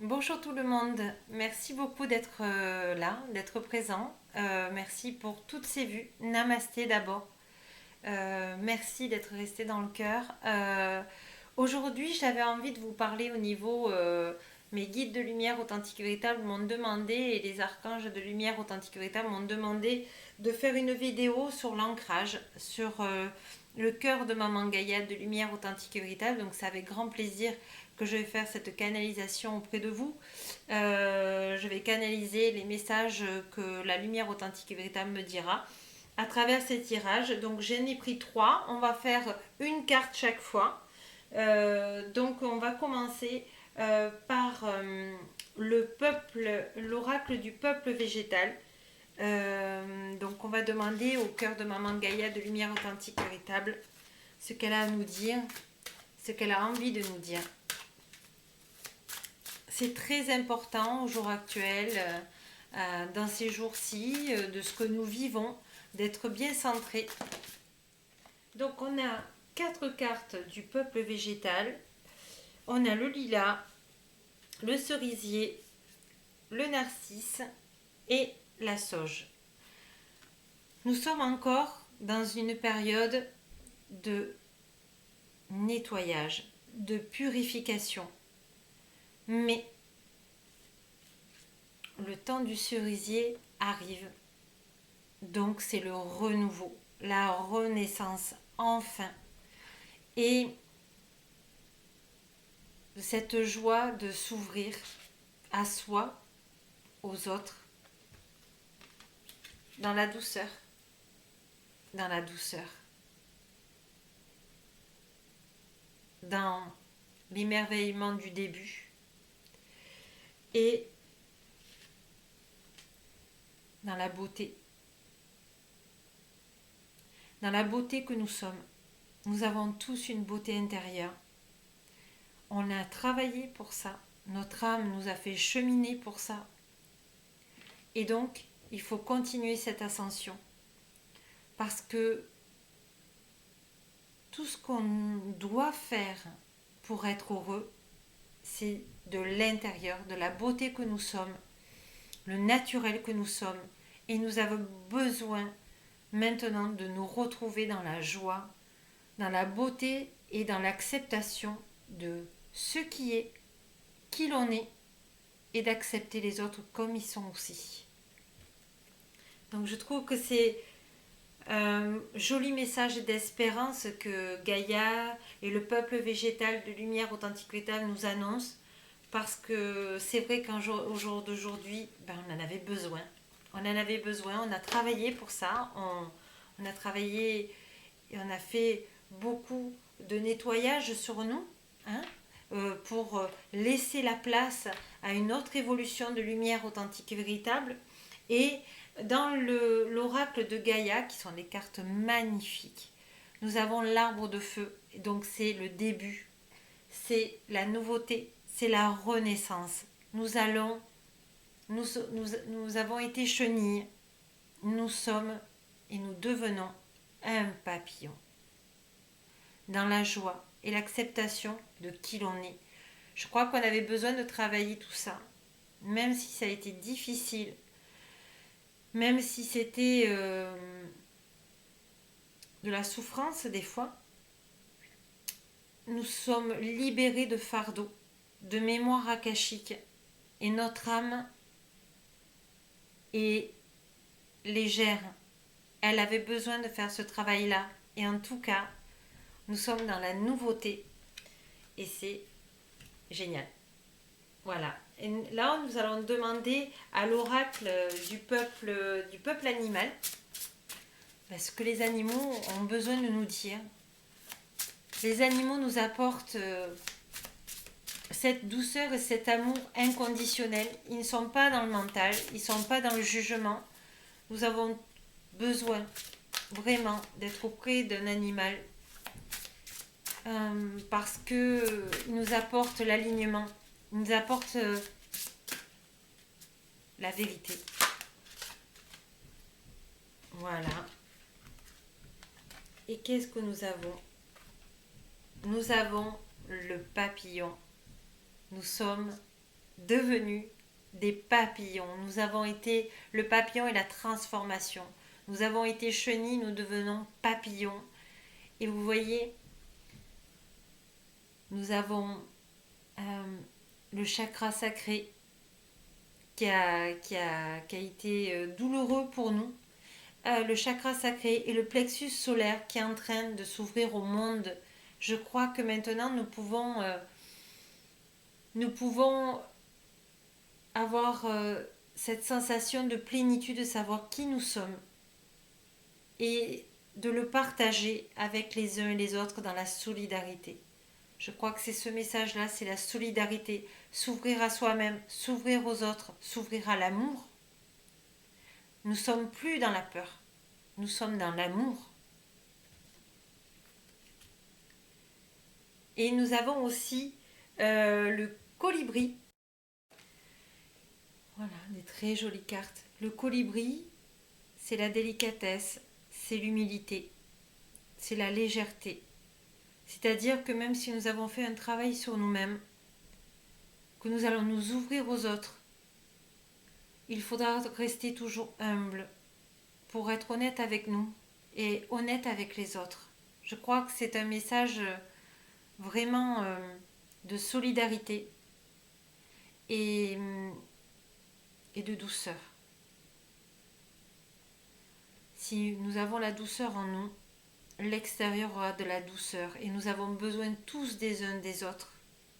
Bonjour tout le monde, merci beaucoup d'être là, d'être présent. Merci pour toutes ces vues. Namasté d'abord. Merci d'être resté dans le cœur. Aujourd'hui, j'avais envie de vous parler au niveau mes guides de lumière authentique et véritable m'ont demandé et les archanges de lumière authentique et véritable m'ont demandé de faire une vidéo sur l'ancrage, sur le cœur de Maman Gaïa de lumière authentique et véritable. Donc, c'est avec grand plaisir que je vais faire cette canalisation auprès de vous. Je vais canaliser les messages que la lumière authentique et véritable me dira à travers ces tirages. Donc j'en ai pris trois. On va faire une carte chaque fois. Donc on va commencer par le peuple, l'oracle du peuple végétal. Donc on va demander au cœur de Maman Gaïa de lumière authentique et véritable ce qu'elle a à nous dire, ce qu'elle a envie de nous dire. C'est très important au jour actuel, dans ces jours-ci, de ce que nous vivons, d'être bien centré. Donc on a quatre cartes du peuple végétal. On a le lilas, le cerisier, le narcisse et la sauge. Nous sommes encore dans une période de nettoyage, de purification. Mais le temps du cerisier arrive. Donc c'est le renouveau, la renaissance, enfin. Et cette joie de s'ouvrir à soi, aux autres, dans la douceur, dans la douceur, dans l'émerveillement du début et dans la beauté que nous sommes. Nous avons tous une beauté intérieure. On a travaillé pour ça. Notre âme nous a fait cheminer pour ça. Et donc, il faut continuer cette ascension. Parce que tout ce qu'on doit faire pour être heureux, c'est de l'intérieur, de la beauté que nous sommes, le naturel que nous sommes. Et nous avons besoin maintenant de nous retrouver dans la joie, dans la beauté et dans l'acceptation de ce qui est, qui l'on est, et d'accepter les autres comme ils sont aussi. Donc je trouve que c'est un joli message d'espérance que Gaïa et le peuple végétal de lumière authentique véritable nous annoncent, parce que c'est vrai qu'au jour d'aujourd'hui, on en avait besoin. On en avait besoin, on a travaillé pour ça, on a travaillé et on a fait beaucoup de nettoyage sur nous, hein, pour laisser la place à une autre évolution de lumière authentique et véritable. Et dans l'oracle de Gaïa, qui sont des cartes magnifiques, nous avons l'arbre de feu. Donc c'est le début, c'est la nouveauté, c'est la renaissance. Nous avons été chenilles, nous sommes et nous devenons un papillon. Dans la joie et l'acceptation de qui l'on est. Je crois qu'on avait besoin de travailler tout ça, même si ça a été difficile, même si c'était de la souffrance des fois. Nous sommes libérés de fardeaux, de mémoire akashique, et notre âme est légère. Elle avait besoin de faire ce travail-là, et en tout cas, nous sommes dans la nouveauté, et c'est génial. Voilà. Et là, nous allons demander à l'oracle du peuple animal ce que les animaux ont besoin de nous dire. Les animaux nous apportent cette douceur et cet amour inconditionnel. Ils ne sont pas dans le mental, ils ne sont pas dans le jugement. Nous avons besoin vraiment d'être auprès d'un animal parce qu'il nous apporte l'alignement, il nous apporte la vérité. Voilà. Et qu'est-ce que nous avons? Nous avons le papillon. Nous sommes devenus des papillons. Nous avons été le papillon et la transformation. Nous avons été chenilles, nous devenons papillons. Et vous voyez, nous avons le chakra sacré qui a été douloureux pour nous. Le chakra sacré et le plexus solaire qui est en train de s'ouvrir au monde. Je crois que maintenant nous pouvons avoir cette sensation de plénitude de savoir qui nous sommes et de le partager avec les uns et les autres dans la solidarité. Je crois que c'est ce message-là, c'est la solidarité, s'ouvrir à soi-même, s'ouvrir aux autres, s'ouvrir à l'amour. Nous ne sommes plus dans la peur, nous sommes dans l'amour. Et nous avons aussi le colibri. Voilà, des très jolies cartes. Le colibri, c'est la délicatesse, c'est l'humilité, c'est la légèreté. C'est-à-dire que même si nous avons fait un travail sur nous-mêmes, que nous allons nous ouvrir aux autres, il faudra rester toujours humble pour être honnête avec nous et honnête avec les autres. Je crois que c'est un message vraiment de solidarité et de douceur. Si nous avons la douceur en nous, l'extérieur aura de la douceur et nous avons besoin tous des uns des autres.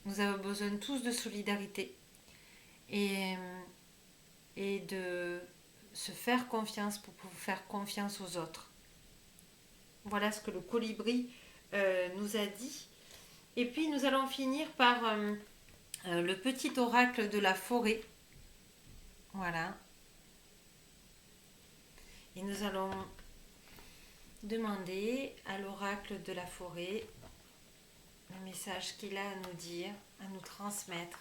Nous avons besoin tous de solidarité et de se faire confiance pour faire confiance aux autres. Voilà ce que le colibri nous a dit. Et puis nous allons finir par le petit oracle de la forêt. Voilà. Et nous allons demander à l'oracle de la forêt le message qu'il a à nous dire, à nous transmettre.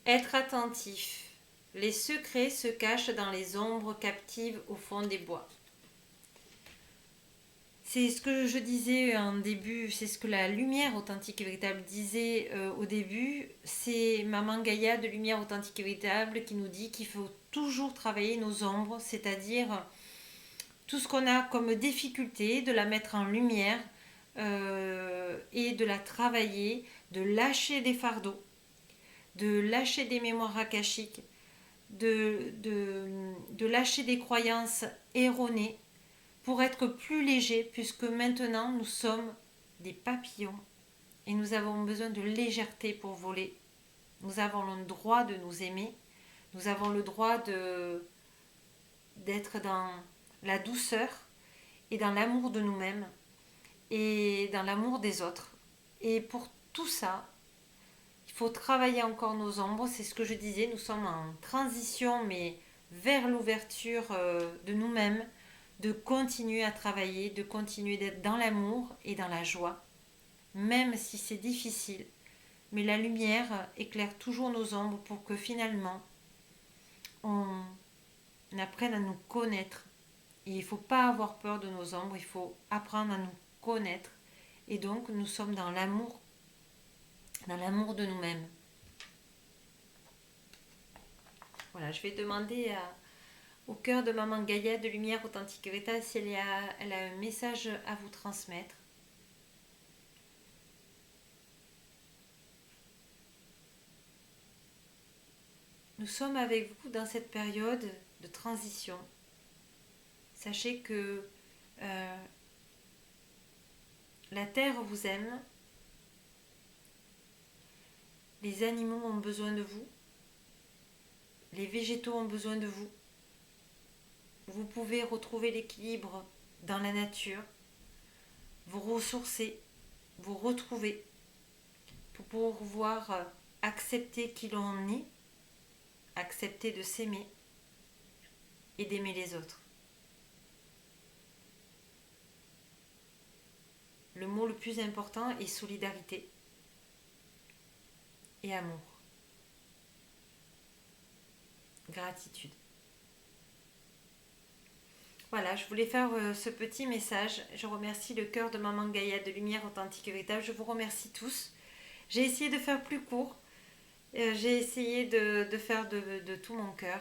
Être attentif. Les secrets se cachent dans les ombres captives au fond des bois. C'est ce que je disais en début, c'est ce que la lumière authentique et véritable disait au début. C'est Maman Gaïa de Lumière authentique et véritable qui nous dit qu'il faut toujours travailler nos ombres, c'est-à-dire tout ce qu'on a comme difficulté, de la mettre en lumière et de la travailler, de lâcher des fardeaux, de lâcher des mémoires akashiques, de lâcher des croyances erronées pour être plus léger, puisque maintenant nous sommes des papillons et nous avons besoin de légèreté pour voler. Nous avons le droit de nous aimer, nous avons le droit d'être dans la douceur et dans l'amour de nous-mêmes et dans l'amour des autres. Et pour tout ça, il faut travailler encore nos ombres, c'est ce que je disais, nous sommes en transition mais vers l'ouverture de nous-mêmes, de continuer à travailler, de continuer d'être dans l'amour et dans la joie, même si c'est difficile. Mais la lumière éclaire toujours nos ombres pour que finalement on apprenne à nous connaître. Et il ne faut pas avoir peur de nos ombres, il faut apprendre à nous connaître. Et donc nous sommes dans l'amour de nous-mêmes. Voilà, je vais demander au cœur de Maman Gaïa de Lumière authentique et véritable si elle a un message à vous transmettre. Nous sommes avec vous dans cette période de transition. Sachez que la terre vous aime, les animaux ont besoin de vous, les végétaux ont besoin de vous. Vous pouvez retrouver l'équilibre dans la nature, vous ressourcer, vous retrouver pour pouvoir accepter qui l'on est, accepter de s'aimer et d'aimer les autres. Le mot le plus important est solidarité et amour. Gratitude. Voilà, je voulais faire ce petit message. Je remercie le cœur de Maman Gaïa de Lumière authentique et véritable. Je vous remercie tous J'ai essayé de faire plus court. J'ai essayé de faire de tout mon cœur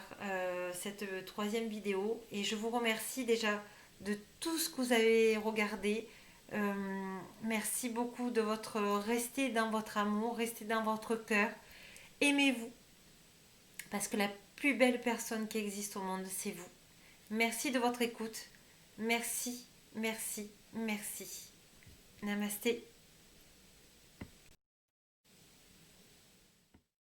cette troisième vidéo et je vous remercie déjà de tout ce que vous avez regardé. Merci beaucoup de votre restez dans votre amour, restez dans votre cœur. Aimez-vous parce que la plus belle personne qui existe au monde, c'est vous. Merci de votre écoute. Merci, merci, merci. Namasté.